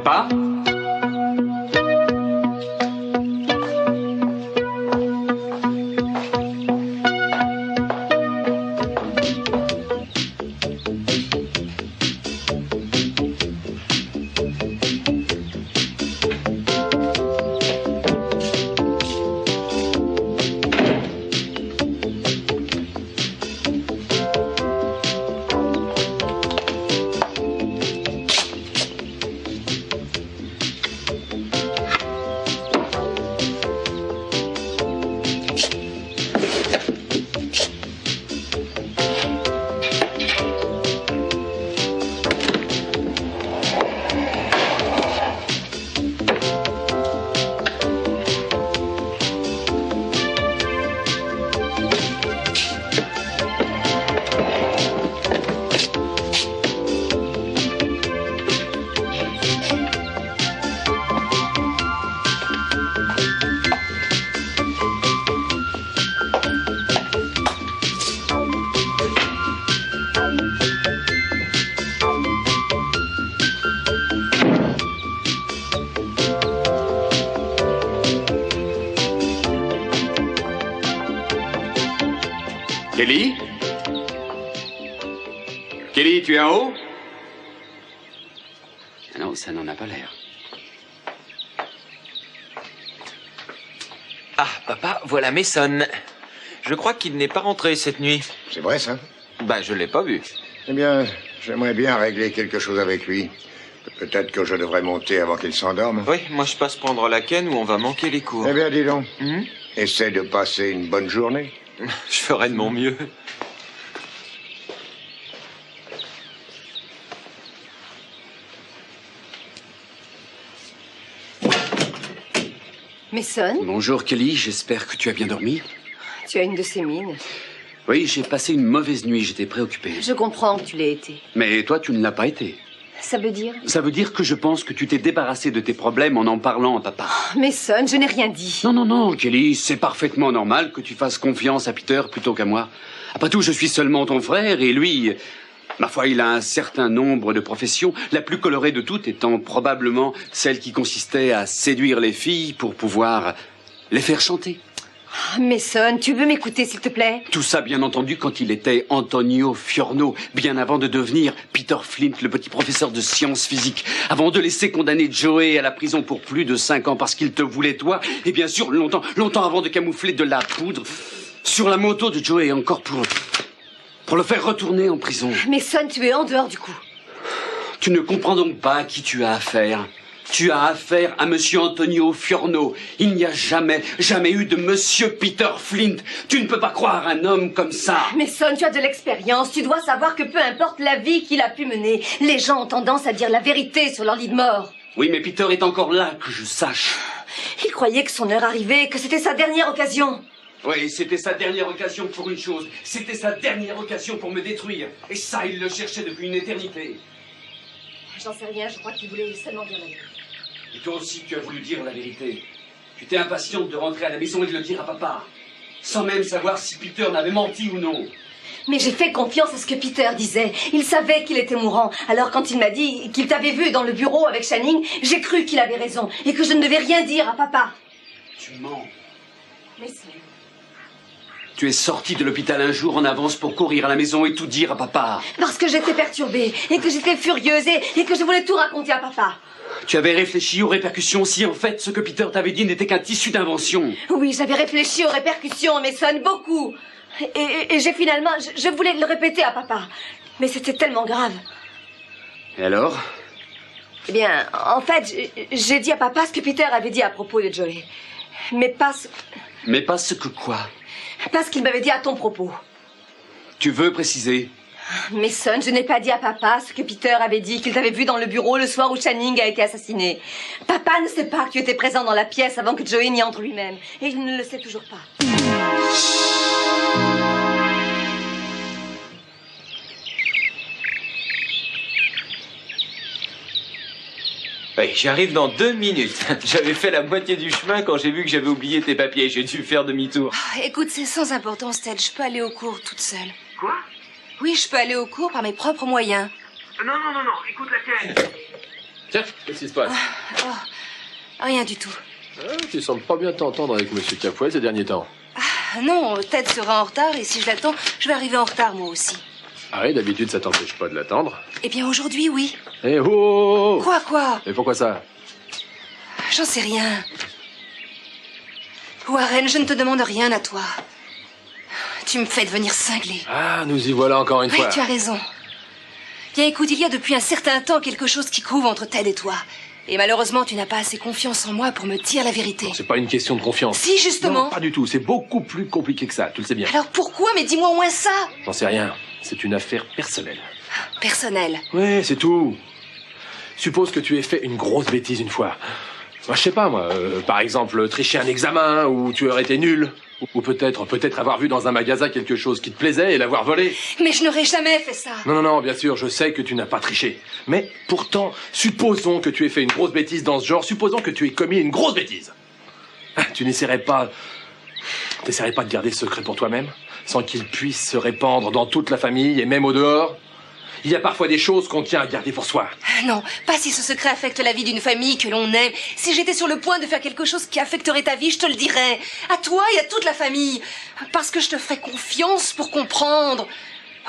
Papa? Kelly? Kelly, tu es en haut? Non, ça n'en a pas l'air. Ah, papa, voilà Mason. Je crois qu'il n'est pas rentré cette nuit. C'est vrai, ça? Bah, je l'ai pas vu. Eh bien, j'aimerais bien régler quelque chose avec lui. Peut-être que je devrais monter avant qu'il s'endorme. Oui, moi je passe prendre la canne ou on va manquer les cours. Eh bien, dis donc. Essaie de passer une bonne journée. Je ferai de mon mieux. Mason, Bonjour Kelly, j'espère que tu as bien dormi. tu as une de ces mines. Oui, j'ai passé une mauvaise nuit, j'étais préoccupé. Je comprends que tu l'aies été. Mais toi, tu ne l'as pas été. Ça veut dire? Ça veut dire que je pense que tu t'es débarrassé de tes problèmes en parlant à papa. Mason, je n'ai rien dit. Non, non, non, Kelly, c'est parfaitement normal que tu fasses confiance à Peter plutôt qu'à moi. Après tout, je suis seulement ton frère et lui, ma foi, il a un certain nombre de professions, la plus colorée de toutes étant probablement celle qui consistait à séduire les filles pour pouvoir les faire chanter. Mason, tu veux m'écouter, s'il te plaît? Tout ça, bien entendu, quand il était Antonio Fiorno, bien avant de devenir Peter Flint, le petit professeur de sciences physiques, avant de laisser condamner Joey à la prison pour plus de 5 ans parce qu'il te voulait toi, et bien sûr, longtemps avant de camoufler de la poudre sur la moto de Joey, encore pour le faire retourner en prison. Mason, tu es en dehors du coup. Tu ne comprends donc pas à qui tu as affaire. Tu as affaire à Monsieur Antonio Fiorno. Il n'y a jamais eu de Monsieur Peter Flint. Tu ne peux pas croire un homme comme ça. Mason, tu as de l'expérience. Tu dois savoir que peu importe la vie qu'il a pu mener, les gens ont tendance à dire la vérité sur leur lit de mort. Oui, mais Peter est encore là, que je sache. Il croyait que son heure arrivait, que c'était sa dernière occasion. Oui, c'était sa dernière occasion pour une chose. C'était sa dernière occasion pour me détruire. Et ça, il le cherchait depuis une éternité. J'en sais rien, je crois qu'il voulait seulement dire la vérité. Et toi aussi, tu as voulu dire la vérité. Tu étais impatiente de rentrer à la maison et de le dire à papa, sans même savoir si Peter n'avait menti ou non. Mais j'ai fait confiance à ce que Peter disait. Il savait qu'il était mourant. Alors quand il m'a dit qu'il t'avait vu dans le bureau avec Channing, j'ai cru qu'il avait raison et que je ne devais rien dire à papa. Tu mens. Mais c'est... Tu es sortie de l'hôpital un jour en avance pour courir à la maison et tout dire à papa. Parce que j'étais perturbée et que j'étais furieuse et que je voulais tout raconter à papa. Tu avais réfléchi aux répercussions si en fait ce que Peter t'avait dit n'était qu'un tissu d'invention. Oui, j'avais réfléchi aux répercussions, Mason, beaucoup. Et j'ai finalement... Je voulais le répéter à papa. Mais c'était tellement grave. Et alors? Eh bien, en fait, j'ai dit à papa ce que Peter avait dit à propos de Joey. Mais pas ce... Mais pas ce que quoi? Pas ce qu'il m'avait dit à ton propos. Tu veux préciser? Mason, je n'ai pas dit à papa ce que Peter avait dit, qu'il t'avait vu dans le bureau le soir où Channing a été assassiné. Papa ne sait pas que tu étais présent dans la pièce avant que Joey n'y entre lui-même. Et il ne le sait toujours pas. Oui, j'arrive dans 2 minutes. J'avais fait la moitié du chemin quand j'ai vu que j'avais oublié tes papiers. J'ai dû faire demi-tour. Écoute, c'est sans importance, Ted. Je peux aller au cours toute seule. Quoi? Oui, je peux aller au cours par mes propres moyens. Non, écoute la tienne. Tiens, qu'est-ce qui se passe? Rien du tout. Tu sembles pas bien t'entendre avec Monsieur Capwell ces derniers temps. Non, Ted sera en retard et si je l'attends, je vais arriver en retard moi aussi. Ah oui, d'habitude ça t'empêche pas de l'attendre. Eh bien aujourd'hui, oui. Eh oh! Quoi? Et pourquoi ça? J'en sais rien. Warren, je ne te demande rien à toi. Tu me fais devenir cinglé. Ah, nous y voilà encore une fois. Oui, tu as raison. Bien écoute, il y a depuis un certain temps quelque chose qui couve entre Ted et toi. Et malheureusement, tu n'as pas assez confiance en moi pour me dire la vérité. C'est pas une question de confiance. Si, justement. Non, pas du tout. C'est beaucoup plus compliqué que ça. Tu le sais bien. Alors pourquoi? Mais dis-moi au moins ça. J'en sais rien. C'est une affaire personnelle. Personnel. Ouais, c'est tout. Suppose que tu aies fait une grosse bêtise une fois. Moi, je sais pas, moi. Par exemple, tricher un examen, ou tu aurais été nul. Ou peut-être avoir vu dans un magasin quelque chose qui te plaisait et l'avoir volé. Mais je n'aurais jamais fait ça. Non, bien sûr, je sais que tu n'as pas triché. Mais pourtant, supposons que tu aies fait une grosse bêtise dans ce genre, supposons que tu aies commis une grosse bêtise. Tu n'essaierais pas de garder ce secret pour toi-même, sans qu'il puisse se répandre dans toute la famille et même au dehors? Il y a parfois des choses qu'on tient à garder pour soi. Non, pas si ce secret affecte la vie d'une famille que l'on aime. Si j'étais sur le point de faire quelque chose qui affecterait ta vie, je te le dirais. À toi et à toute la famille. Parce que je te ferai confiance pour comprendre.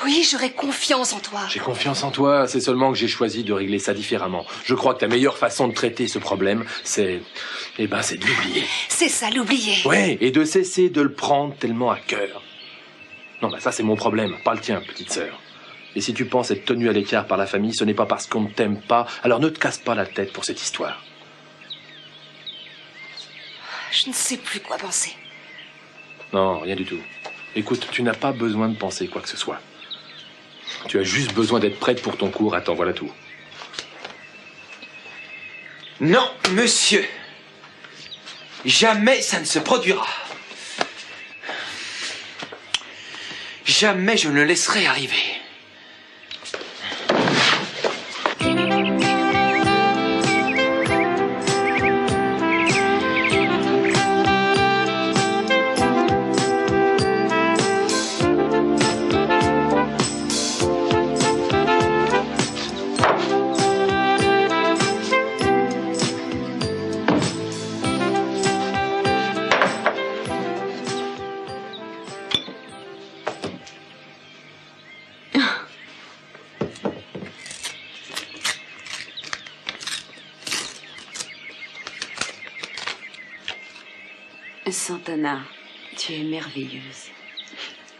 Oui, j'aurai confiance en toi. J'ai confiance en toi, c'est seulement que j'ai choisi de régler ça différemment. Je crois que la meilleure façon de traiter ce problème, c'est de l'oublier. C'est ça, l'oublier. Ouais, et de cesser de le prendre tellement à cœur. Non, ça c'est mon problème, pas le tien, petite sœur. Et si tu penses être tenue à l'écart par la famille, ce n'est pas parce qu'on ne t'aime pas, alors ne te casse pas la tête pour cette histoire. Je ne sais plus quoi penser. Non, rien du tout. Écoute, tu n'as pas besoin de penser quoi que ce soit. Tu as juste besoin d'être prête pour ton cours, attends, voilà tout. Non, monsieur. Jamais ça ne se produira. Jamais je ne le laisserai arriver. Santana, tu es merveilleuse.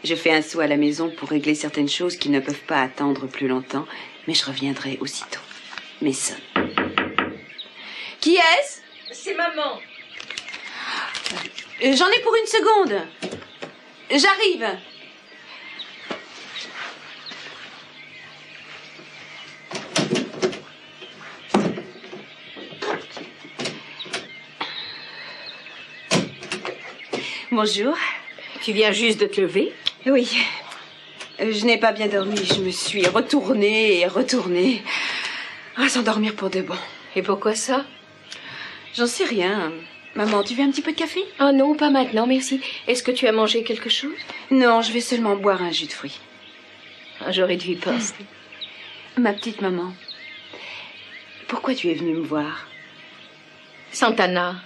Je fais un saut à la maison pour régler certaines choses qui ne peuvent pas attendre plus longtemps, mais je reviendrai aussitôt. Mason. Qui est-ce? C'est maman. J'en ai pour une seconde. J'arrive. Bonjour. Tu viens juste de te lever? Oui. Je n'ai pas bien dormi. Je me suis retournée et retournée. Sans dormir pour de bon. Et pourquoi ça? J'en sais rien. Maman, tu veux un petit peu de café? Ah non, pas maintenant, merci. Est-ce que tu as mangé quelque chose? Non, je vais seulement boire un jus de fruits. J'aurais dû y penser. Ma petite maman, pourquoi tu es venue me voir? Santana,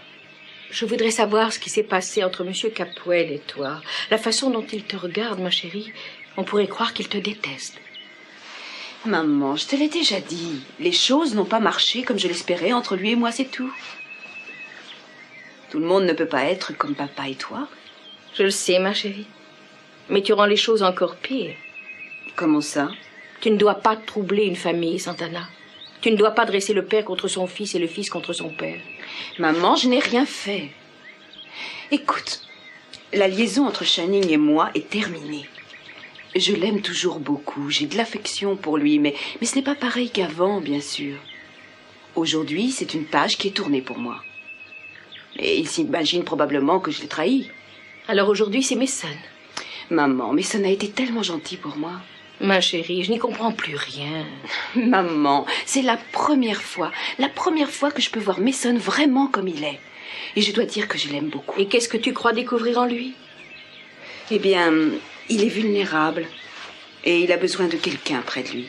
je voudrais savoir ce qui s'est passé entre Monsieur Capwell et toi. La façon dont il te regarde, ma chérie, on pourrait croire qu'il te déteste. Maman, je te l'ai déjà dit. Les choses n'ont pas marché comme je l'espérais entre lui et moi, c'est tout. Tout le monde ne peut pas être comme papa et toi. Je le sais, ma chérie. Mais tu rends les choses encore pires. Comment ça? Tu ne dois pas troubler une famille, Santana. Tu ne dois pas dresser le père contre son fils et le fils contre son père. Maman, je n'ai rien fait. Écoute, la liaison entre Channing et moi est terminée. Je l'aime toujours beaucoup, j'ai de l'affection pour lui, mais ce n'est pas pareil qu'avant, bien sûr. Aujourd'hui, c'est une page qui est tournée pour moi. Et il s'imagine probablement que je l'ai trahi. Alors aujourd'hui, c'est Mason. Maman, Mason a été tellement gentil pour moi. Ma chérie, je n'y comprends plus rien. Maman, c'est la première fois que je peux voir Mason vraiment comme il est. Et je dois dire que je l'aime beaucoup. Et qu'est-ce que tu crois découvrir en lui? Eh bien, il est vulnérable. Et il a besoin de quelqu'un près de lui.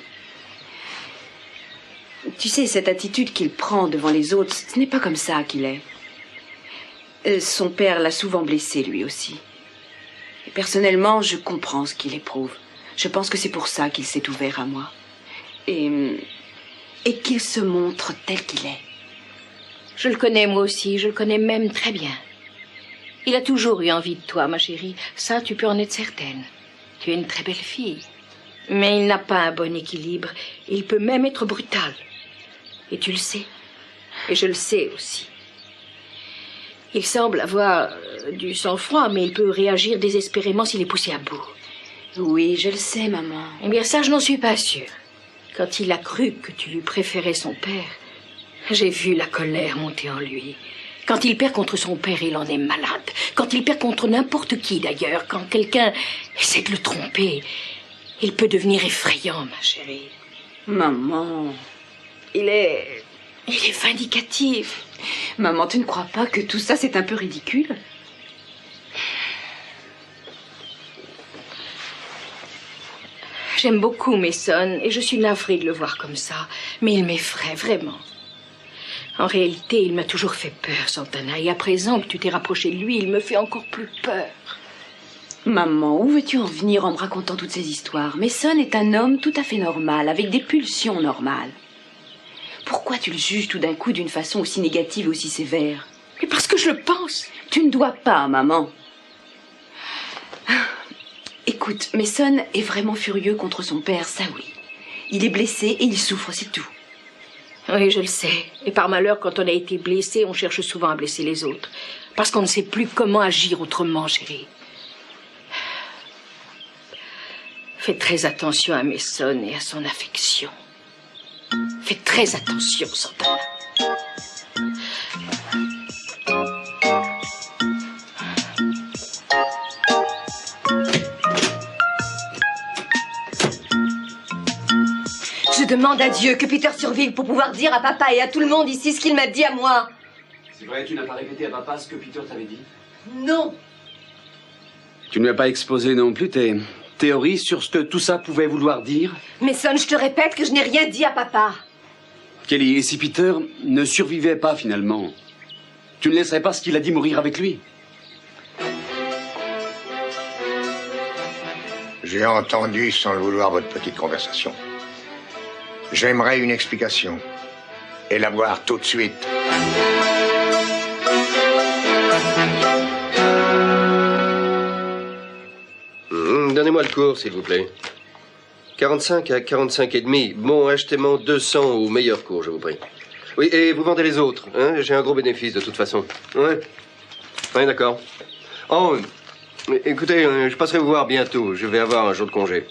Tu sais, cette attitude qu'il prend devant les autres, ce n'est pas comme ça qu'il est. Son père l'a souvent blessé, lui aussi. Et personnellement, je comprends ce qu'il éprouve. Je pense que c'est pour ça qu'il s'est ouvert à moi. Et qu'il se montre tel qu'il est. Je le connais moi aussi, je le connais même très bien. Il a toujours eu envie de toi, ma chérie. Ça, tu peux en être certaine. Tu es une très belle fille. Mais il n'a pas un bon équilibre. Il peut même être brutal. Et tu le sais. Et je le sais aussi. Il semble avoir du sang-froid, mais il peut réagir désespérément s'il est poussé à bout. Oui, je le sais, maman. Eh bien, ça, je n'en suis pas sûre. Quand il a cru que tu lui préférais son père, j'ai vu la colère monter en lui. Quand il perd contre son père, il en est malade. Quand il perd contre n'importe qui, d'ailleurs. Quand quelqu'un essaie de le tromper, il peut devenir effrayant, ma chérie. Maman, Il est vindicatif. maman, tu ne crois pas que tout ça, c'est un peu ridicule? J'aime beaucoup Mason et je suis navrée de le voir comme ça. Mais il m'effraie vraiment. En réalité, il m'a toujours fait peur, Santana. Et à présent que tu t'es rapproché de lui, il me fait encore plus peur. Maman, où veux-tu en venir en me racontant toutes ces histoires? Mason est un homme tout à fait normal, avec des pulsions normales. Pourquoi tu le juges tout d'un coup d'une façon aussi négative et aussi sévère? Mais parce que je le pense. Tu ne dois pas, maman. Écoute, Mason est vraiment furieux contre son père, ça oui. Il est blessé et il souffre, c'est tout. Oui, je le sais. Et par malheur, quand on a été blessé, on cherche souvent à blesser les autres. Parce qu'on ne sait plus comment agir autrement, chérie. Fais très attention à Mason et à son affection. Fais très attention, Santana. Je demande à Dieu que Peter survive pour pouvoir dire à papa et à tout le monde ici ce qu'il m'a dit à moi. C'est vrai, tu n'as pas répété à papa ce que Peter t'avait dit? Non. Tu ne lui as pas exposé non plus tes théories sur ce que tout ça pouvait vouloir dire? Mason, je te répète que je n'ai rien dit à papa. Kelly, et si Peter ne survivait pas finalement, tu ne laisserais pas ce qu'il a dit mourir avec lui? J'ai entendu sans le vouloir votre petite conversation. J'aimerais une explication. Et la voir tout de suite. Donnez-moi le cours, s'il vous plaît. 45 à 45 et demi. Bon, achetez-moi 200 au meilleur cours, je vous prie. Oui, et vous vendez les autres, hein? J'ai un gros bénéfice, de toute façon. Ouais. Oui, d'accord. Oh, écoutez, je passerai vous voir bientôt. Je vais avoir un jour de congé.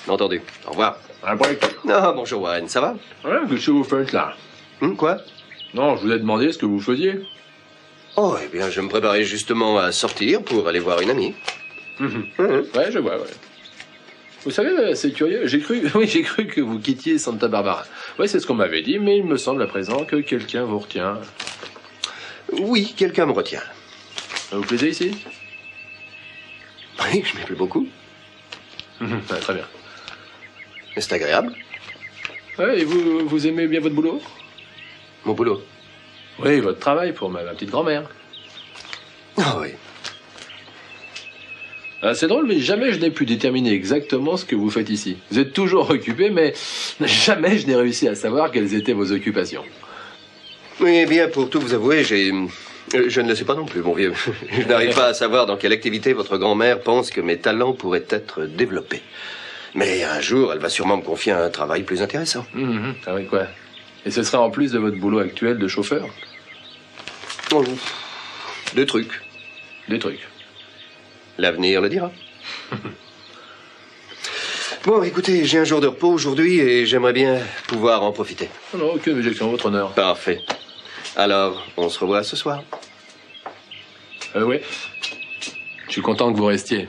Entendu. Au revoir. Un break. Ah, bonjour, Warren. Ça va? Ouais, qu'est-ce que vous faites là? Quoi? Non, je vous ai demandé ce que vous faisiez. Oh, eh bien, je me préparais justement à sortir pour aller voir une amie. Ouais, je vois, ouais. Vous savez, c'est curieux, j'ai cru que vous quittiez Santa Barbara. Ouais, c'est ce qu'on m'avait dit, mais il me semble à présent que quelqu'un vous retient. Oui, quelqu'un me retient. Ça vous plaisait ici? Oui, je m'y plais beaucoup. Ouais, très bien. Mais c'est agréable. Ouais, et vous aimez bien votre boulot? Mon boulot? Oui, votre travail pour ma petite grand-mère. Ah oui. C'est drôle, mais jamais je n'ai pu déterminer exactement ce que vous faites ici. Vous êtes toujours occupé, mais jamais je n'ai réussi à savoir quelles étaient vos occupations. Oui, eh bien, pour tout vous avouer, je ne le sais pas non plus, mon vieux. Je n'arrive pas à savoir dans quelle activité votre grand-mère pense que mes talents pourraient être développés. Mais un jour, elle va sûrement me confier un travail plus intéressant. Ah oui, quoi? Et ce sera en plus de votre boulot actuel de chauffeur? Oh, deux trucs. Des trucs. L'avenir le dira. Bon, écoutez, j'ai un jour de repos aujourd'hui et j'aimerais bien pouvoir en profiter. Oh non, aucune objection, votre honneur. Parfait. Alors, on se revoit ce soir. Oui. Je suis content que vous restiez.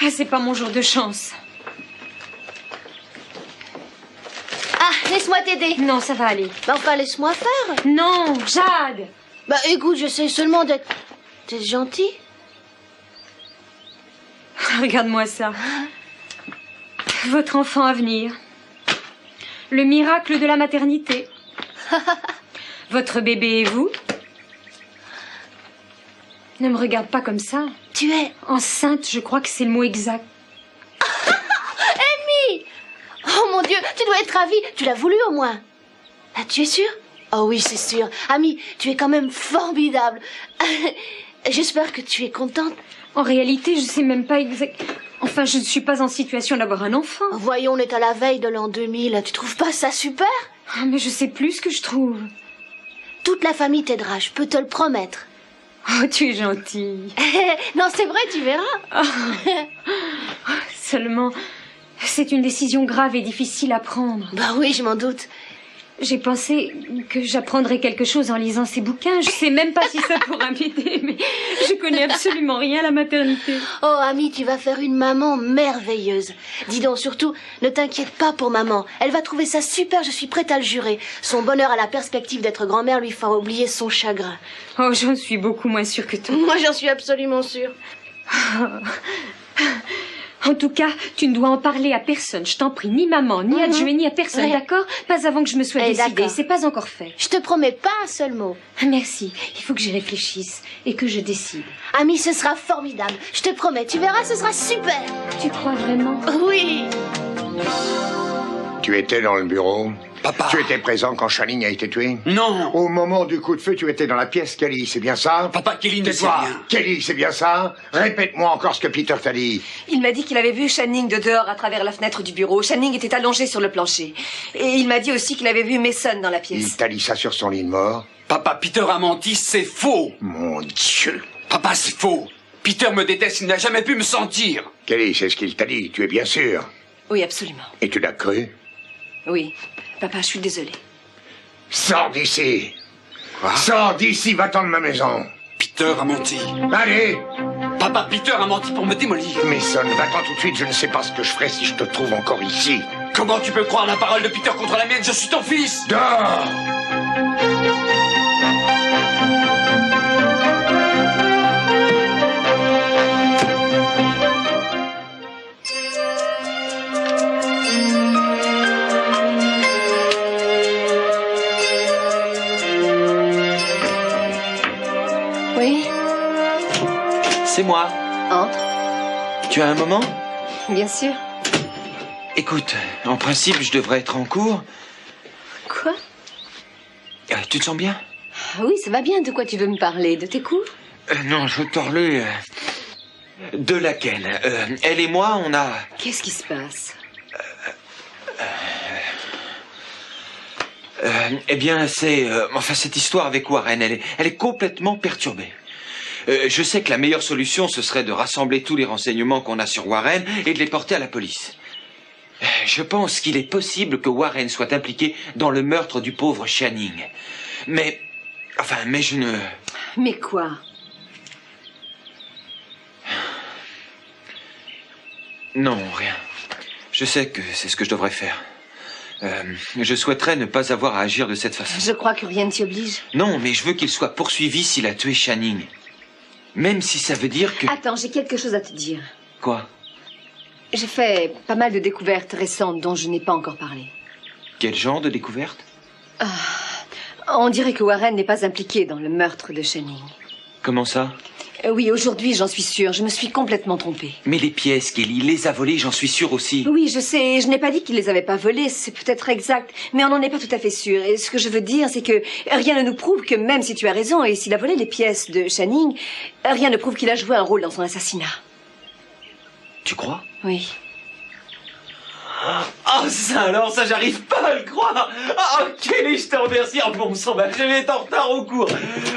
Ah, c'est pas mon jour de chance. Ah, laisse-moi t'aider. Non, ça va aller. Bah enfin, laisse-moi faire. Non, Jade. Bah écoute, j'essaie seulement d'être... T'es gentil? Regarde-moi ça. Votre enfant à venir. Le miracle de la maternité. Votre bébé et vous. Ne me regarde pas comme ça. Tu es... Enceinte, je crois que c'est le mot exact. Amy! Oh mon Dieu, tu dois être ravie. Tu l'as voulu au moins. Ah, tu es sûre? Oh oui, c'est sûr. Amy, tu es quand même formidable. J'espère que tu es contente. En réalité, je sais même pas exact... Enfin, je ne suis pas en situation d'avoir un enfant. Voyons, on est à la veille de l'an 2000. Tu trouves pas ça super? Ah, mais je sais plus ce que je trouve. Toute la famille t'aidera, je peux te le promettre. Oh, tu es gentille. Non, c'est vrai, tu verras. Seulement, c'est une décision grave et difficile à prendre. Bah oui, je m'en doute. J'ai pensé que j'apprendrais quelque chose en lisant ces bouquins. Je sais même pas si ça pourra m'aider, mais je connais absolument rien à la maternité. Oh, Amy, tu vas faire une maman merveilleuse. Dis donc, surtout, ne t'inquiète pas pour maman. Elle va trouver ça super, je suis prête à le jurer. Son bonheur à la perspective d'être grand-mère lui fera oublier son chagrin. Oh, j'en suis beaucoup moins sûre que toi. Moi, j'en suis absolument sûre. En tout cas, tu ne dois en parler à personne, je t'en prie, ni maman, ni à Joey, ni à personne, Ouais. d'accord? Pas avant que je me sois décidée, d'accord. c'est pas encore fait. Je te promets pas un seul mot. Merci, il faut que j'y réfléchisse et que je décide. Amy, ce sera formidable. Je te promets, tu verras, ce sera super. Tu crois vraiment? Oui. Tu étais dans le bureau? Papa. Tu étais présent quand Channing a été tué? Non. Au moment du coup de feu, tu étais dans la pièce, Kelly, c'est bien ça? Papa, Kelly ne sait Tais-toi. rien. Kelly, c'est bien ça? Répète-moi encore ce que Peter t'a dit. Il m'a dit qu'il avait vu Channing de dehors à travers la fenêtre du bureau. Channing était allongé sur le plancher. Et il m'a dit aussi qu'il avait vu Mason dans la Il pièce. t'a dit ça sur son lit de mort? Papa, Peter a menti, c'est faux. Mon Dieu. Papa, c'est faux. Peter me déteste, il n'a jamais pu me sentir. Kelly, c'est ce qu'il t'a dit, tu es bien sûr? Oui, absolument. Et tu l'as cru? Oui. Papa, je suis désolée. Sors d'ici. Quoi? Sors d'ici, va-t'en de ma maison. Peter a menti. Allez. Papa, Peter a menti pour me démolir. Mason, va-t'en tout de suite, je ne sais pas ce que je ferais si je te trouve encore ici. Comment tu peux croire la parole de Peter contre la mienne? Je suis ton fils. Dors. Oui? C'est moi. Entre. Tu as un moment? Bien sûr. Écoute, en principe, je devrais être en cours. Quoi? Tu te sens bien? Ah oui, ça va bien. De quoi tu veux me parler? De tes cours? Non, je veux te parler de laquelle. Elle et moi, on a... Qu'est-ce qui se passe? Eh bien, c'est... enfin, cette histoire avec Warren, elle est complètement perturbée. Je sais que la meilleure solution, ce serait de rassembler tous les renseignements qu'on a sur Warren et de les porter à la police. Je pense qu'il est possible que Warren soit impliqué dans le meurtre du pauvre Channing. Mais je ne... Mais quoi? Non, rien. Je sais que c'est ce que je devrais faire. Je souhaiterais ne pas avoir à agir de cette façon. Je crois que rien ne t'y oblige. Non, mais je veux qu'il soit poursuivi s'il a tué Channing. Même si ça veut dire que... Attends, j'ai quelque chose à te dire. Quoi? J'ai fait pas mal de découvertes récentes dont je n'ai pas encore parlé. Quel genre de découverte? On dirait que Warren n'est pas impliqué dans le meurtre de Channing. Comment ça? Oui, aujourd'hui, j'en suis sûre. Je me suis complètement trompée. Mais les pièces, Kelly, les a volées, j'en suis sûre aussi. Oui, je sais. Je n'ai pas dit qu'il les avait pas volées. C'est peut-être exact. Mais on n'en est pas tout à fait sûr. Et ce que je veux dire, c'est que rien ne nous prouve que même si tu as raison et s'il a volé les pièces de Channing, rien ne prouve qu'il a joué un rôle dans son assassinat. Tu crois? Oui. Ah, ça alors, ça j'arrive pas à le croire. Ah, Kelly, je te remercie. Oh, bon sang, je vais être en retard au cours.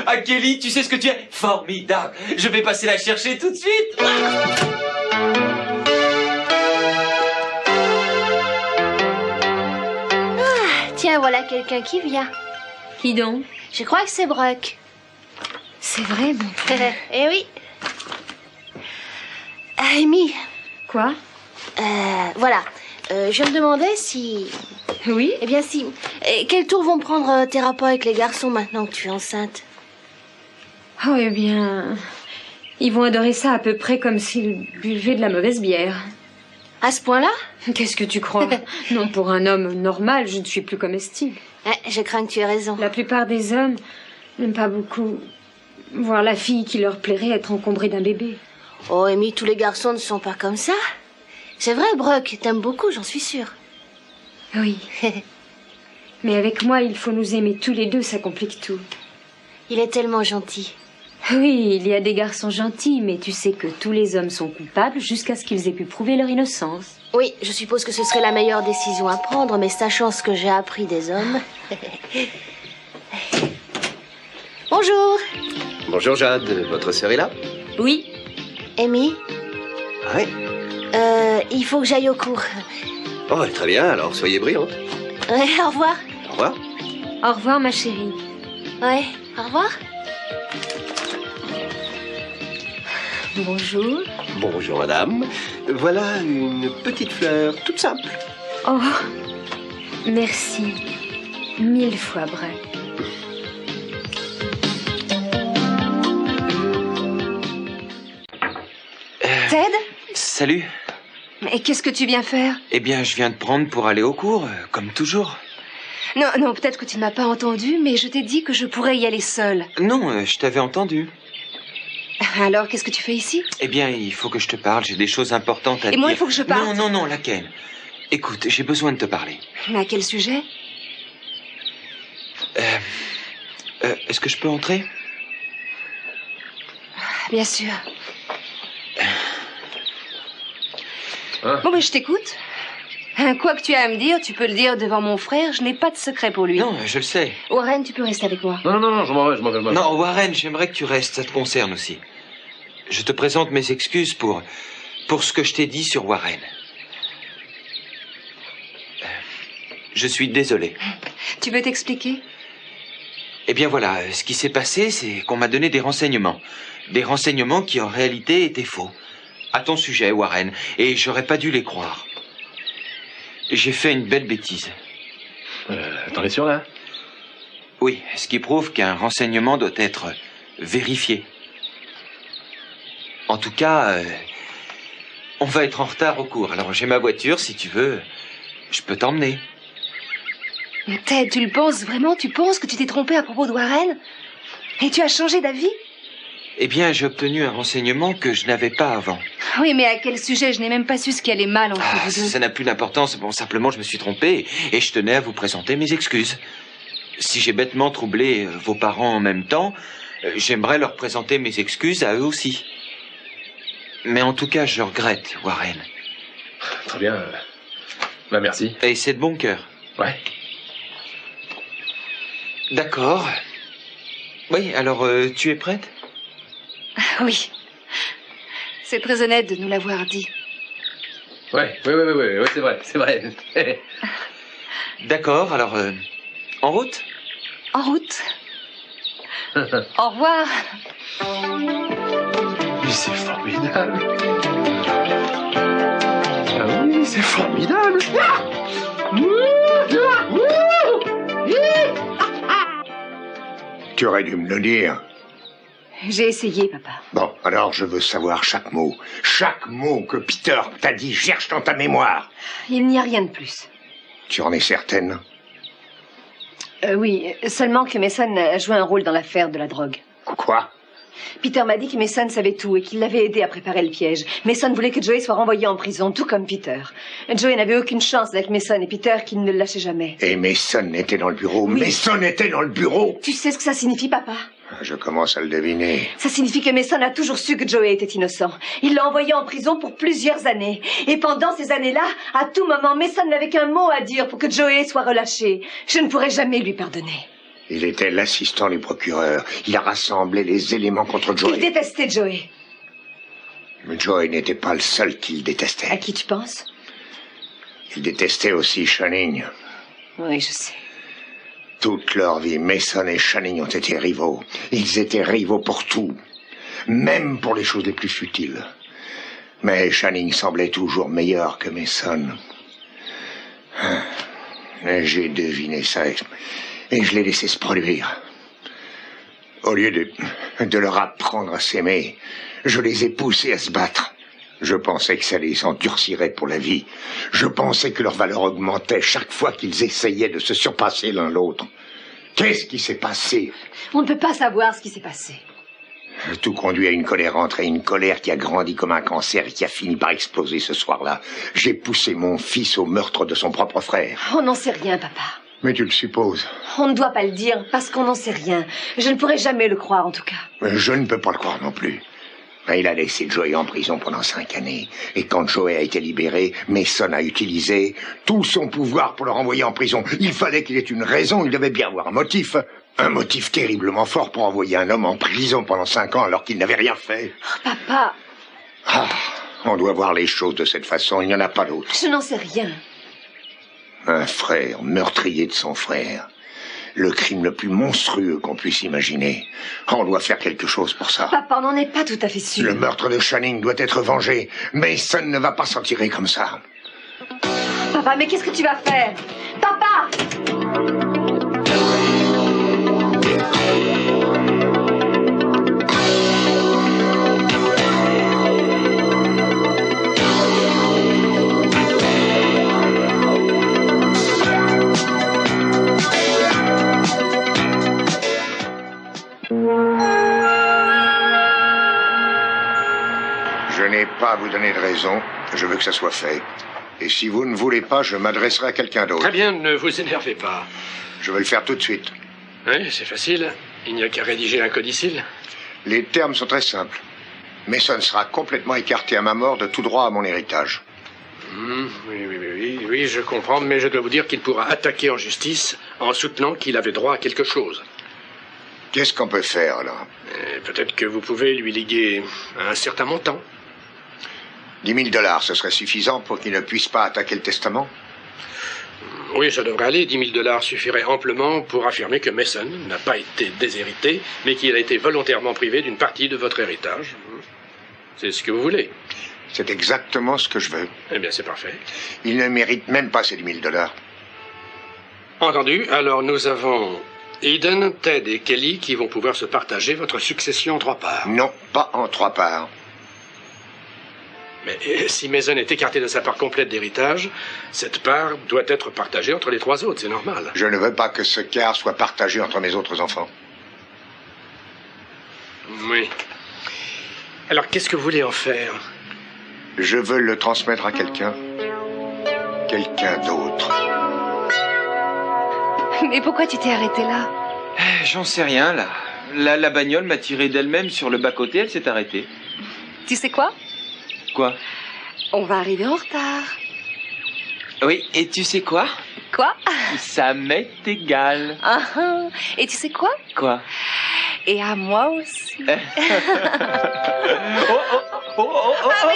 Ah, Kelly, tu sais ce que tu es? Formidable. Je vais passer la chercher tout de suite. Tiens, voilà quelqu'un qui vient. Qui donc? Je crois que c'est Brock. C'est vrai, mon frère. Eh oui. Amy, Quoi? Voilà. Je me demandais si... Oui? Eh bien, si... quel tour vont prendre tes rapports avec les garçons maintenant que tu es enceinte? Oh, eh bien... Ils vont adorer ça à peu près comme s'ils buvaient de la mauvaise bière. À ce point-là? Qu'est-ce que tu crois? Non, pour un homme normal, je ne suis plus comestible. Je crains que tu aies raison. La plupart des hommes n'aiment pas beaucoup voir la fille qui leur plairait être encombrée d'un bébé. Oh, Amy, tous les garçons ne sont pas comme ça. C'est vrai, Brock, t'aimes beaucoup, j'en suis sûre. Oui. Mais avec moi, il faut nous aimer tous les deux, ça complique tout. Il est tellement gentil. Oui, il y a des garçons gentils, mais tu sais que tous les hommes sont coupables jusqu'à ce qu'ils aient pu prouver leur innocence. Oui, je suppose que ce serait la meilleure décision à prendre, mais sachant ce que j'ai appris des hommes... Bonjour. Bonjour Jade, votre sœur est là? Oui. Amy? Oui. Il faut que j'aille au cours. Oh, très bien, alors soyez brillante. Ouais, au revoir. Au revoir. Au revoir, ma chérie. Ouais, au revoir. Bonjour. Bonjour madame. Voilà une petite fleur toute simple. Oh, merci. 1000 fois, Brett. Ted? Salut. Mais qu'est-ce que tu viens faire? Eh bien, je viens de prendre pour aller au cours, comme toujours. Non, peut-être que tu ne m'as pas entendu, mais je t'ai dit que je pourrais y aller seule. Non, je t'avais entendu. Alors, qu'est-ce que tu fais ici? Eh bien, il faut que je te parle, j'ai des choses importantes à dire. Et moi, il faut que je parte? Non, laquelle? Écoute, j'ai besoin de te parler. Mais à quel sujet? Est-ce que je peux entrer? Bien sûr. Hein? Bon, mais je t'écoute. Quoi que tu as à me dire, tu peux le dire devant mon frère, je n'ai pas de secret pour lui. Non, je le sais. Warren, tu peux rester avec moi. Non, je m'en vais. Non, Warren, j'aimerais que tu restes, ça te concerne aussi. Je te présente mes excuses pour ce que je t'ai dit sur Warren. Je suis désolé. Tu veux t'expliquer? Eh bien voilà, ce qui s'est passé, c'est qu'on m'a donné des renseignements. Des renseignements qui en réalité étaient faux. À ton sujet, Warren, et j'aurais pas dû les croire. J'ai fait une belle bêtise. T'en es sûr, là? Oui, ce qui prouve qu'un renseignement doit être vérifié. En tout cas, on va être en retard au cours. Alors j'ai ma voiture, si tu veux, je peux t'emmener. Mais Ted, tu le penses vraiment? Tu penses que tu t'es trompé à propos de Warren? Et tu as changé d'avis? Eh bien, j'ai obtenu un renseignement que je n'avais pas avant. Oui, mais à quel sujet? Je n'ai même pas su ce qui allait mal entre vous deux. Ça n'a plus d'importance. Bon, simplement, je me suis trompé et je tenais à vous présenter mes excuses. Si j'ai bêtement troublé vos parents en même temps, j'aimerais leur présenter mes excuses à eux aussi. Mais en tout cas, je regrette, Warren. Très bien. Merci. Et c'est de bon cœur. Ouais. D'accord. Oui, alors, tu es prête? Oui. C'est très honnête de nous l'avoir dit. Ouais, c'est vrai. D'accord, alors, en route? En route. Au revoir. Mais c'est formidable. Ah oui, c'est formidable. Tu aurais dû me le dire. J'ai essayé, papa. Bon, alors je veux savoir chaque mot. Chaque mot que Peter t'a dit, cherche dans ta mémoire. Il n'y a rien de plus. Tu en es certaine? Oui, seulement que Mason a joué un rôle dans l'affaire de la drogue. Quoi? Peter m'a dit que Mason savait tout et qu'il l'avait aidé à préparer le piège. Mason voulait que Joey soit renvoyé en prison, tout comme Peter. Joey n'avait aucune chance avec Mason et Peter qui ne le lâchait jamais. Et Mason était dans le bureau. Oui. Mason était dans le bureau. Tu sais ce que ça signifie, papa? Je commence à le deviner. Ça signifie que Mason a toujours su que Joey était innocent. Il l'a envoyé en prison pour plusieurs années. Et pendant ces années-là, à tout moment, Mason n'avait qu'un mot à dire pour que Joey soit relâché. Je ne pourrais jamais lui pardonner. Il était l'assistant du procureur. Il a rassemblé les éléments contre Joey. Il détestait Joey. Mais Joey n'était pas le seul qu'il détestait. À qui tu penses? Il détestait aussi Channing. Oui, je sais. Toute leur vie, Mason et Channing ont été rivaux. Ils étaient rivaux pour tout. Même pour les choses les plus futiles. Mais Channing semblait toujours meilleur que Mason. J'ai deviné ça et je l'ai laissé se produire. Au lieu de leur apprendre à s'aimer, je les ai poussés à se battre. Je pensais que ça les endurcirait pour la vie. Je pensais que leur valeur augmentait chaque fois qu'ils essayaient de se surpasser l'un l'autre. Qu'est-ce qui s'est passé? On ne peut pas savoir ce qui s'est passé. Tout conduit à une colère entrée, une colère qui a grandi comme un cancer et qui a fini par exploser ce soir-là. J'ai poussé mon fils au meurtre de son propre frère. On n'en sait rien, papa. Mais tu le supposes. On ne doit pas le dire parce qu'on n'en sait rien. Je ne pourrais jamais le croire, en tout cas. Je ne peux pas le croire non plus. Il a laissé Joey en prison pendant 5 années. Et quand Joey a été libéré, Mason a utilisé tout son pouvoir pour le renvoyer en prison. Il fallait qu'il ait une raison, il devait bien avoir un motif. Un motif terriblement fort pour envoyer un homme en prison pendant 5 ans alors qu'il n'avait rien fait. Oh, papa. Ah, on doit voir les choses de cette façon, il n'y en a pas d'autre. Je n'en sais rien. Un frère meurtrier de son frère. Le crime le plus monstrueux qu'on puisse imaginer. On doit faire quelque chose pour ça. Papa, on n'en est pas tout à fait sûr. Le meurtre de Channing doit être vengé. Mason ne va pas s'en tirer comme ça. Papa, mais qu'est-ce que tu vas faire? Papa! Je n'ai pas à vous donner de raison. Je veux que ça soit fait. Et si vous ne voulez pas, je m'adresserai à quelqu'un d'autre. Très bien, ne vous énervez pas. Je vais le faire tout de suite. Oui, c'est facile. Il n'y a qu'à rédiger un codicile. Les termes sont très simples. Mason sera complètement écarté à ma mort de tout droit à mon héritage. Oui, je comprends, mais je dois vous dire qu'il pourra attaquer en justice en soutenant qu'il avait droit à quelque chose. Qu'est-ce qu'on peut faire, alors? Peut-être que vous pouvez lui léguer un certain montant. 10 000 $, ce serait suffisant pour qu'il ne puisse pas attaquer le testament? Oui, ça devrait aller. 10 000 $ suffirait amplement pour affirmer que Mason n'a pas été déshérité, mais qu'il a été volontairement privé d'une partie de votre héritage. C'est ce que vous voulez. C'est exactement ce que je veux. Eh bien, c'est parfait. Il ne mérite même pas ces 10 000 $. Entendu. Alors, nous avons Eden, Ted et Kelly qui vont pouvoir se partager votre succession en 3 parts. Non, pas en 3 parts. Mais si Mason est écarté de sa part complète d'héritage, cette part doit être partagée entre les 3 autres, c'est normal. Je ne veux pas que ce quart soit partagé entre mes autres enfants. Oui. Alors, qu'est-ce que vous voulez en faire? Je veux le transmettre à quelqu'un. Quelqu'un d'autre. Mais pourquoi tu t'es arrêté là? J'en sais rien, là. La bagnole m'a tiré d'elle-même sur le bas-côté, elle s'est arrêtée. Tu sais quoi? Quoi? On va arriver en retard. Oui, et tu sais quoi? Quoi? Ça m'est égal. Et tu sais quoi? Quoi? Et à moi aussi. Mais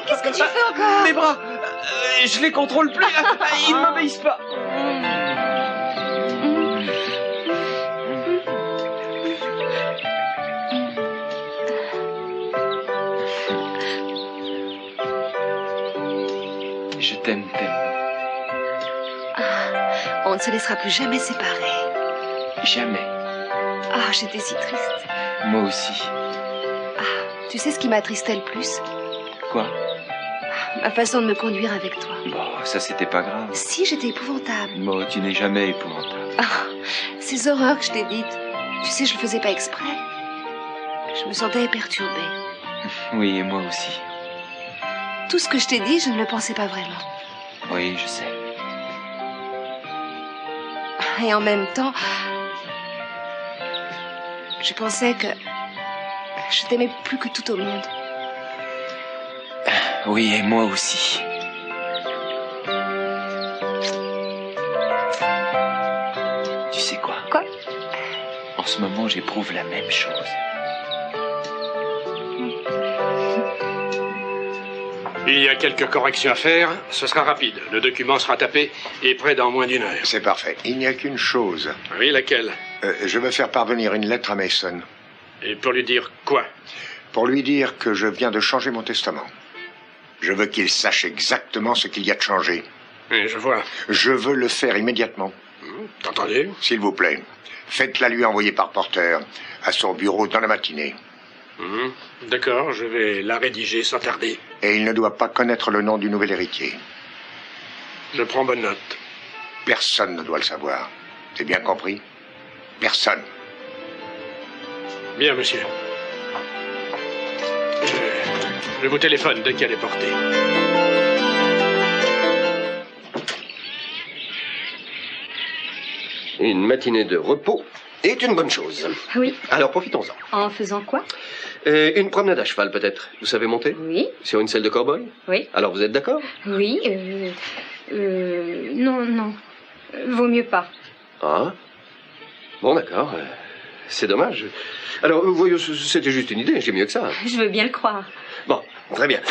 qu'est-ce que tu fais encore? Mes bras, je les contrôle plus. Ils ne m'obéissent pas. Je t'aime tellement. On ne se laissera plus jamais séparer. Jamais. Ah, j'étais si triste. Moi aussi. Tu sais ce qui m'attristait le plus? Quoi? Ma façon de me conduire avec toi. Bon, ça c'était pas grave. Si, j'étais épouvantable. Bon, tu n'es jamais épouvantable. Ces horreurs que je t'ai dites, tu sais, je le faisais pas exprès. Je me sentais perturbée. Oui, et moi aussi. Tout ce que je t'ai dit, je ne le pensais pas vraiment. Oui, je sais. Et en même temps, je pensais que je t'aimais plus que tout au monde. Oui, et moi aussi. Tu sais quoi? Quoi? En ce moment, j'éprouve la même chose. Il y a quelques corrections à faire. Ce sera rapide. Le document sera tapé et prêt dans moins d'1 heure. C'est parfait. Il n'y a qu'une chose. Oui, laquelle? Je veux faire parvenir une lettre à Mason. Et pour lui dire quoi? Pour lui dire que je viens de changer mon testament. Je veux qu'il sache exactement ce qu'il y a de changé. Oui, je vois. Je veux le faire immédiatement. Entendu? S'il vous plaît, faites-la lui envoyer par porteur à son bureau dans la matinée. D'accord, je vais la rédiger sans tarder. Et il ne doit pas connaître le nom du nouvel héritier. Je prends bonne note. Personne ne doit le savoir. C'est bien compris? Personne. Bien, monsieur. Je vous téléphone dès qu'elle est portée. Une matinée de repos est une bonne chose. Oui. Alors profitons-en. En faisant quoi? Une promenade à cheval peut-être. Vous savez monter? Oui. Sur une selle de cow-boy? Oui. Alors vous êtes d'accord? Oui. Non. Vaut mieux pas. Ah. Bon d'accord. C'est dommage. Alors voyons, c'était juste une idée. J'ai mieux que ça. Je veux bien le croire. Bon, très bien.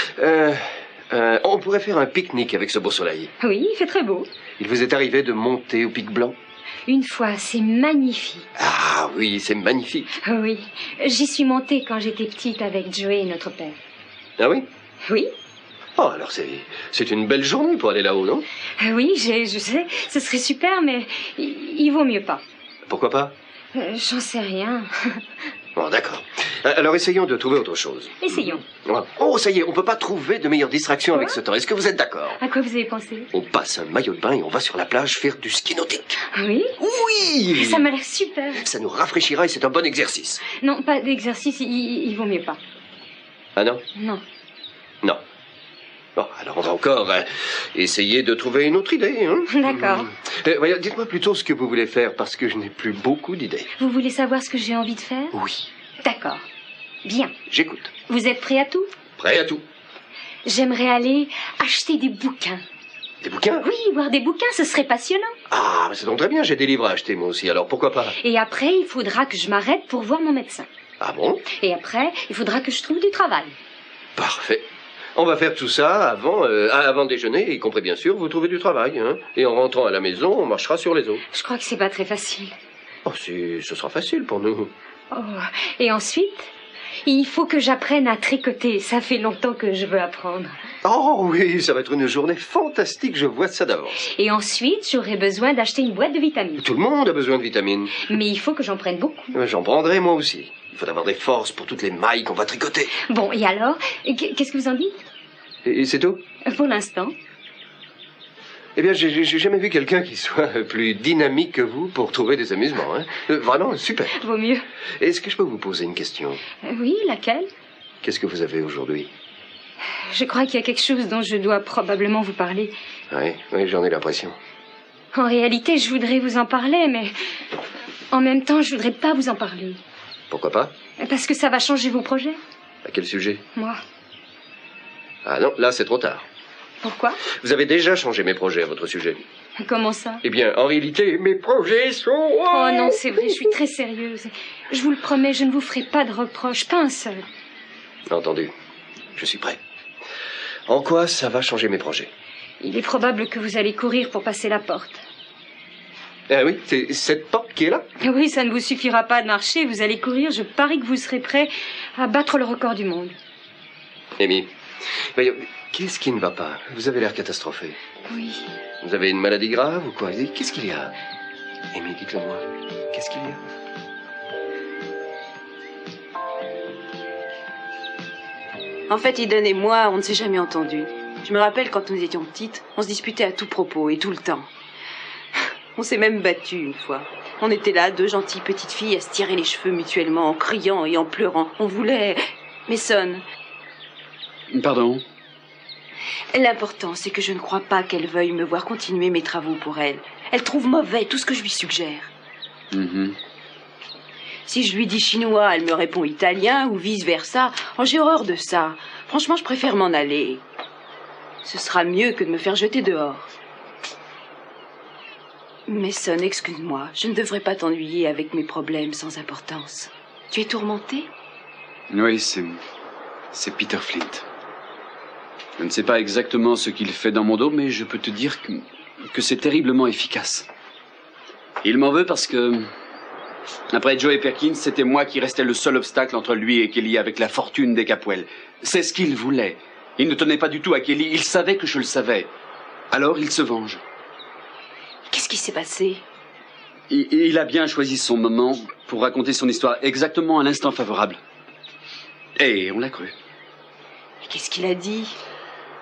On pourrait faire un pique-nique avec ce beau soleil. Oui, il fait très beau. Il vous est arrivé de monter au pic blanc? Une fois, c'est magnifique. Ah oui, c'est magnifique. Oui, j'y suis montée quand j'étais petite avec Joey, notre père. Ah oui? Oui. Oh, alors c'est une belle journée pour aller là-haut, non? Oui, je sais, ce serait super, mais il vaut mieux pas. Pourquoi pas? J'en sais rien. Bon, d'accord. Alors essayons de trouver autre chose. Essayons. Oh, ça y est, on peut pas trouver de meilleure distraction avec ce temps. Est-ce que vous êtes d'accord? À quoi vous avez pensé? On passe un maillot de bain et on va sur la plage faire du ski nautique. Oui? Oui! Ça m'a l'air super. Ça nous rafraîchira et c'est un bon exercice. Non, pas d'exercice, il vaut mieux pas. Ah non? Non. Non. Bon, alors on va encore essayer de trouver une autre idée. Hein? D'accord. Voyons, dites-moi plutôt ce que vous voulez faire parce que je n'ai plus beaucoup d'idées. Vous voulez savoir ce que j'ai envie de faire? Oui. D'accord. Bien. J'écoute. Vous êtes prêt à tout? Prêt à tout. J'aimerais aller acheter des bouquins. Des bouquins? Oui, voir des bouquins, ce serait passionnant. Ah, mais c'est donc très bien, j'ai des livres à acheter moi aussi, alors pourquoi pas? Et après, il faudra que je m'arrête pour voir mon médecin. Ah bon? Et après, il faudra que je trouve du travail. Parfait. On va faire tout ça avant déjeuner, y compris bien sûr, vous trouvez du travail. Hein? Et en rentrant à la maison, on marchera sur les eaux. Je crois que c'est pas très facile. Oh, si, ce sera facile pour nous. Oh, et ensuite, il faut que j'apprenne à tricoter. Ça fait longtemps que je veux apprendre. Oh oui, ça va être une journée fantastique, je vois ça d'avance. Et ensuite, j'aurai besoin d'acheter une boîte de vitamines. Tout le monde a besoin de vitamines. Mais il faut que j'en prenne beaucoup. J'en prendrai moi aussi. Il faut avoir des forces pour toutes les mailles qu'on va tricoter. Bon, et alors, qu'est-ce que vous en dites? Et c'est tout? Pour l'instant. Eh bien, j'ai jamais vu quelqu'un qui soit plus dynamique que vous pour trouver des amusements. Hein? Vraiment, super. Vaut mieux. Est-ce que je peux vous poser une question? Oui, laquelle? Qu'est-ce que vous avez aujourd'hui? Je crois qu'il y a quelque chose dont je dois probablement vous parler. Oui, j'en ai l'impression. En réalité, je voudrais vous en parler, mais en même temps, je voudrais pas vous en parler. Pourquoi pas? Parce que ça va changer vos projets. À quel sujet? Moi. Ah non, là c'est trop tard. Pourquoi? Vous avez déjà changé mes projets à votre sujet. Comment ça? Eh bien, en réalité, mes projets sont... Oh non, c'est vrai, je suis très sérieuse. Je vous le promets, je ne vous ferai pas de reproches, pas un seul. Entendu. Je suis prêt. En quoi ça va changer mes projets? Il est probable que vous allez courir pour passer la porte. Ah oui, c'est cette porte qui est là? Oui, ça ne vous suffira pas de marcher, vous allez courir, je parie que vous serez prêt à battre le record du monde. Amy, voyons, qu'est-ce qui ne va pas? Vous avez l'air catastrophée. Oui. Vous avez une maladie grave ou quoi? Qu'est-ce qu'il y a? Amy, dites-le moi. Qu'est-ce qu'il y a? En fait, Eden et moi, on ne s'est jamais entendus. Je me rappelle quand nous étions petites, on se disputait à tout propos et tout le temps. On s'est même battus une fois. On était là, deux gentilles petites filles à se tirer les cheveux mutuellement en criant et en pleurant. On voulait... Mason. Pardon? L'important, c'est que je ne crois pas qu'elle veuille me voir continuer mes travaux pour elle. Elle trouve mauvais tout ce que je lui suggère. Si je lui dis chinois, elle me répond italien ou vice-versa. Oh, j'ai horreur de ça. Franchement, je préfère m'en aller. Ce sera mieux que de me faire jeter dehors. Mason, excuse-moi, je ne devrais pas t'ennuyer avec mes problèmes sans importance. Tu es tourmenté? Oui, c'est Peter Flint. Je ne sais pas exactement ce qu'il fait dans mon dos, mais je peux te dire que c'est terriblement efficace. Il m'en veut parce que, après Joey Perkins, c'était moi qui restais le seul obstacle entre lui et Kelly avec la fortune des Capwell. C'est ce qu'il voulait. Il ne tenait pas du tout à Kelly. Il savait que je le savais. Alors il se venge. Qu'est-ce qui s'est passé? Il a bien choisi son moment pour raconter son histoire exactement à l'instant favorable. Et on l'a cru. Mais qu'est-ce qu'il a dit?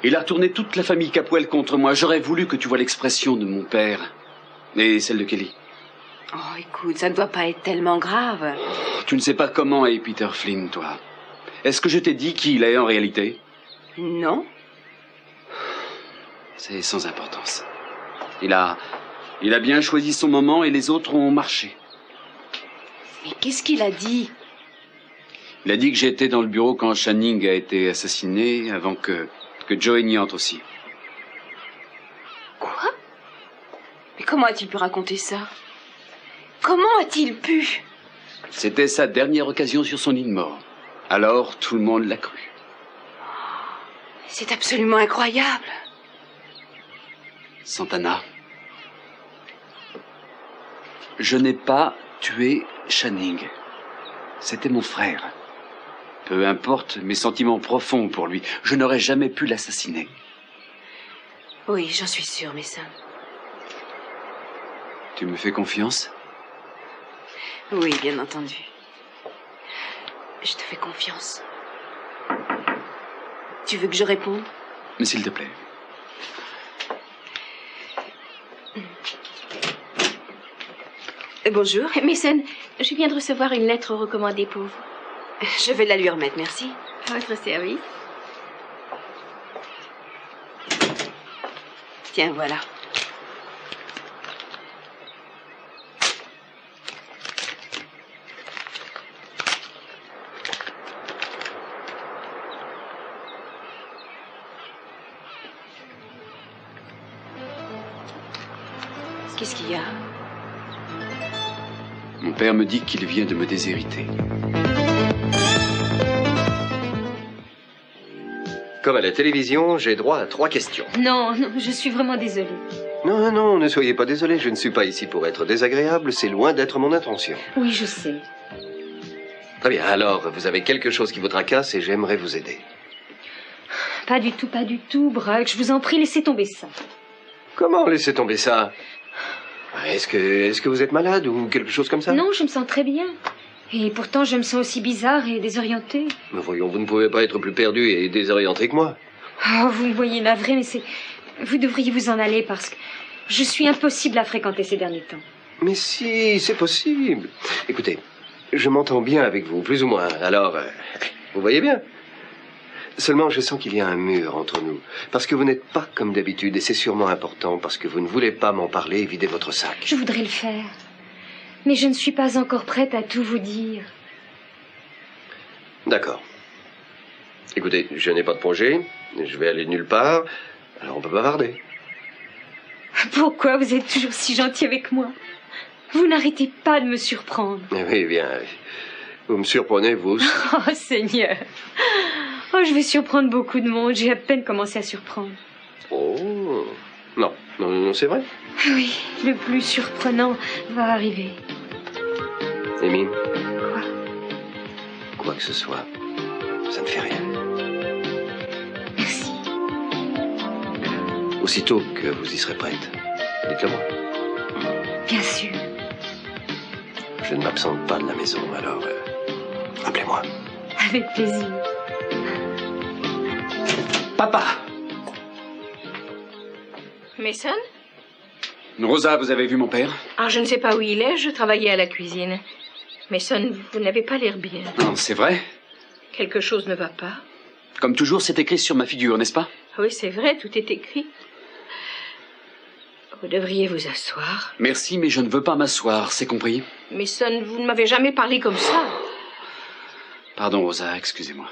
Il a retourné toute la famille Capwell contre moi. J'aurais voulu que tu vois l'expression de mon père et celle de Kelly. Oh, écoute, ça ne doit pas être tellement grave. Tu ne sais pas comment est Peter Flynn, toi. Est-ce que je t'ai dit qui il est en réalité? Non. C'est sans importance. Il a bien choisi son moment et les autres ont marché. Mais qu'est-ce qu'il a dit? Il a dit que j'étais dans le bureau quand Channing a été assassiné, avant que Joey n'y entre aussi. Quoi? Mais comment a-t-il pu raconter ça? Comment a-t-il pu? C'était sa dernière occasion sur son lit de mort. Alors, tout le monde l'a cru. C'est absolument incroyable. Santana, je n'ai pas tué Channing. C'était mon frère. Peu importe mes sentiments profonds pour lui, je n'aurais jamais pu l'assassiner. Oui, j'en suis sûre, Mason. Tu me fais confiance? Oui, bien entendu. Je te fais confiance. Tu veux que je réponde? Mais s'il te plaît. Bonjour. Mason, je viens de recevoir une lettre recommandée pour vous. Je vais la lui remettre, merci. À votre service. Tiens, voilà. Qu'est-ce qu'il y a? Mon père me dit qu'il vient de me déshériter. Comme à la télévision, j'ai droit à 3 questions. Non, non, je suis vraiment désolée. Non, non, ne soyez pas désolé, je ne suis pas ici pour être désagréable, c'est loin d'être mon intention. Oui, je sais. Très bien, alors, vous avez quelque chose qui vous tracasse et j'aimerais vous aider. Pas du tout, Brock. Je vous en prie, laissez tomber ça. Comment laisser tomber ça? Est-ce que vous êtes malade ou quelque chose comme ça? Non, je me sens très bien. Et pourtant, je me sens aussi bizarre et désorientée. Mais voyons, vous ne pouvez pas être plus perdu et désorienté que moi. Oh, vous me voyez navrée, mais c'est... Vous devriez vous en aller parce que je suis impossible à fréquenter ces derniers temps. Mais si, c'est possible. Écoutez, je m'entends bien avec vous, plus ou moins. Alors, vous voyez bien. Seulement, je sens qu'il y a un mur entre nous. Parce que vous n'êtes pas comme d'habitude, et c'est sûrement important, parce que vous ne voulez pas m'en parler et vider votre sac. Je voudrais le faire. Mais je ne suis pas encore prête à tout vous dire. D'accord. Écoutez, je n'ai pas de projet, je vais aller nulle part, alors on peut bavarder. Pourquoi vous êtes toujours si gentil avec moi? Vous n'arrêtez pas de me surprendre. Oui, bien, vous me surprenez, vous aussi. Oh, Seigneur. Oh, je vais surprendre beaucoup de monde. J'ai à peine commencé à surprendre. Oh, non, c'est vrai. Oui, le plus surprenant va arriver. Amy. Quoi? Quoi que ce soit, ça ne fait rien. Merci. Aussitôt que vous y serez prête, dites-le moi. Bien sûr. Je ne m'absente pas de la maison, alors appelez-moi. Avec plaisir. Papa! Mason? Rosa, vous avez vu mon père? Ah, je ne sais pas où il est, je travaillais à la cuisine. Mason, vous n'avez pas l'air bien. Non, c'est vrai. Quelque chose ne va pas. Comme toujours, c'est écrit sur ma figure, n'est-ce pas? Oui, c'est vrai, tout est écrit. Vous devriez vous asseoir. Merci, mais je ne veux pas m'asseoir, c'est compris? Mason, vous ne m'avez jamais parlé comme ça. Pardon, Rosa, excusez-moi.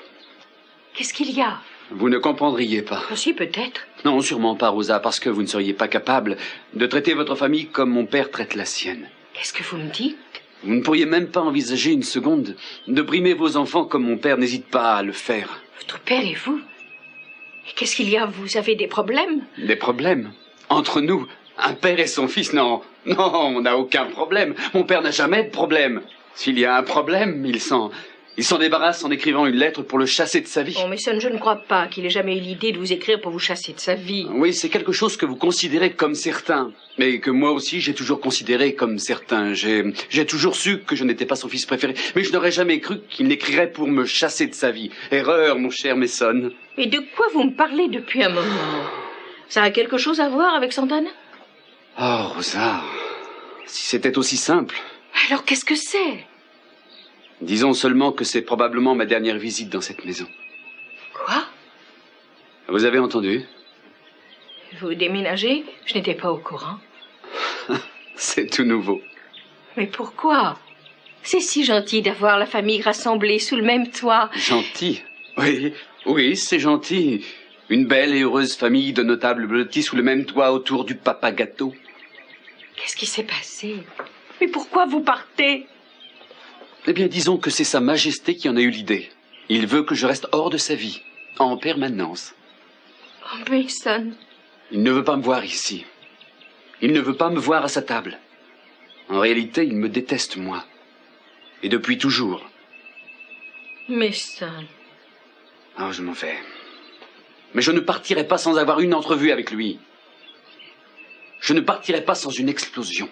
Qu'est-ce qu'il y a? Vous ne comprendriez pas. Oh, si, peut-être. Non, sûrement pas, Rosa, parce que vous ne seriez pas capable de traiter votre famille comme mon père traite la sienne. Qu'est-ce que vous me dites? Vous ne pourriez même pas envisager une seconde de brimer vos enfants comme mon père n'hésite pas à le faire. Votre père et vous? Et qu'est-ce qu'il y a? Vous avez des problèmes? Des problèmes? Entre nous? Un père et son fils? Non, non, on n'a aucun problème. Mon père n'a jamais de problème. S'il y a un problème, il s'en Il s'en débarrasse en écrivant une lettre pour le chasser de sa vie. Oh, Mason, je ne crois pas qu'il ait jamais eu l'idée de vous écrire pour vous chasser de sa vie. Oui, c'est quelque chose que vous considérez comme certain, mais que moi aussi j'ai toujours considéré comme certain. J'ai toujours su que je n'étais pas son fils préféré, mais je n'aurais jamais cru qu'il n'écrirait pour me chasser de sa vie. Erreur, mon cher Mason. Et de quoi vous me parlez depuis un moment? Ça a quelque chose à voir avec Santana? Oh, Rosa, si c'était aussi simple. Alors qu'est-ce que c'est? Disons seulement que c'est probablement ma dernière visite dans cette maison. Quoi? Vous avez entendu? Vous déménagez? Je n'étais pas au courant. C'est tout nouveau. Mais pourquoi? C'est si gentil d'avoir la famille rassemblée sous le même toit. Gentil? Oui, oui, c'est gentil. Une belle et heureuse famille de notables blottis sous le même toit autour du papa gâteau. Qu'est-ce qui s'est passé? Mais pourquoi vous partez? Eh bien, disons que c'est Sa Majesté qui en a eu l'idée. Il veut que je reste hors de sa vie, en permanence. Oh, Mason. Il ne veut pas me voir ici. Il ne veut pas me voir à sa table. En réalité, il me déteste, moi. Et depuis toujours. Mason. Ah, je m'en vais. Mais je ne partirai pas sans avoir une entrevue avec lui. Je ne partirai pas sans une explosion.